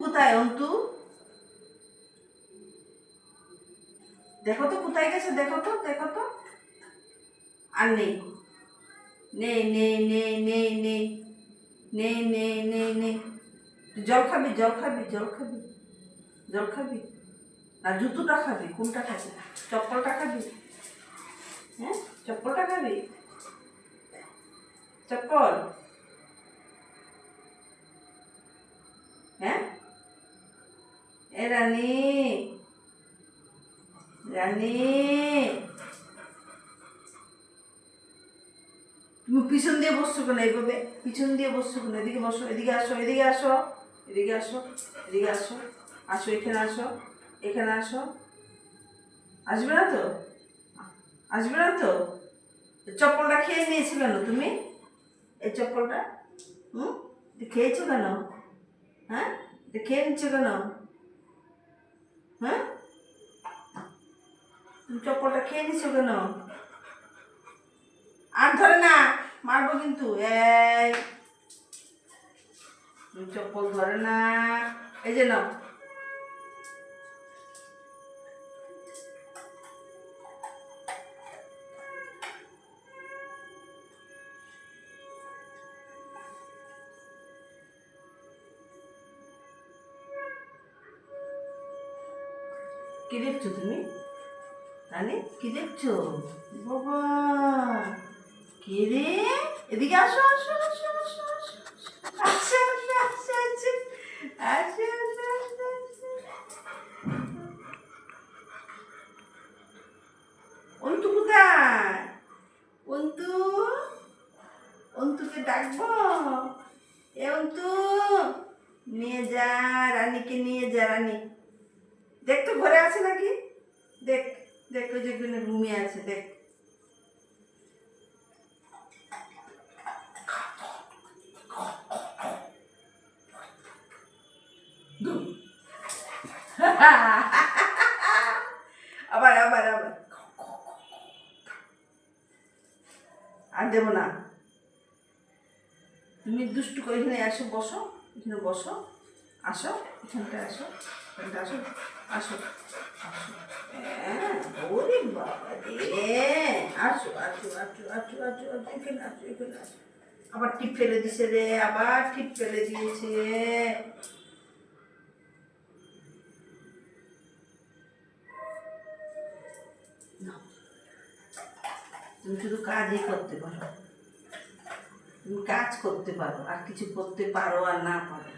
কোথায়? অন্তু দেখো তো কোথায় গেছে, দেখো তো, দেখো তো। আর নেই, নেই নেই নেই নেই নেই নেই নেই নেই নেই। জল খাবি, জল খাবি, জল খাবি, জল খাবি না জুতোটা খাবি? কোনটা খাবি? চপ্পলটা খাবি? হ্যাঁ, চপ্পলটা খাবি? চপ্পল? হ্যাঁ, এ রানী, রানী, তুমি পিছন দিয়ে বসছো কেন এইভাবে? পিছন দিয়ে বসছো কেন? এদিকে বসো, এদিকে আসো, এদিকে আসো, এদিকে আসো, এদিকে আসো, আসো, এখানে আসো, এখানে আসো। আসবে না তো? আসবে না তো? চপ্পলটা খেয়ে নিয়েছো কেন তুমি? এই চপ্পলটা হুম খেয়েছো কেন? হ্যাঁ, খেয়ে নিচ্ছ কেন? হ্যাঁ, তুমি চপ্পলটা খেয়ে নিচ্ছ কেন? আর ধরে না, মারবো কিন্তু। এই তুমি চপ্পল ধরে না, এই যে নাও। কি দেখছো তুমি? রানী, কি দেখছো? বাবা, কে রে? এদিকে আসো, আসো, আসো, আসো, আসো, আসো, আসো, আসো, আসো, আসো, আসো, আসো। অন্তু কোথায়? অন্তু, অন্তুকে ডাকবো? এ অন্তু, নিয়ে যা, রানীকে নিয়ে যা। রানী দেখ তো ঘরে আছে নাকি, দেখ, দেখ ওই যে ঘুমিয়ে আছে, দেখ। আবার আবার আবার, আর দেবো না। তুমি দুষ্টু করে এখানে আসো, বসো, এখানে বসো, আসো, এখানটা আসো, এখানটা আসো, আসো, আসো। হ্যাঁ, ওরে বাবা রে, আসো, আসো, আসো, আসো, আসো, আসো, এখানে আসো, এখানে আসো। আবার টিপ ফেলে দিছে রে, আবার টিপ ফেলে দিয়েছে। তুমি শুধু কাজই করতে পারো, তুমি কাজ করতে পারো, আর কিছু করতে পারো আর না পারো।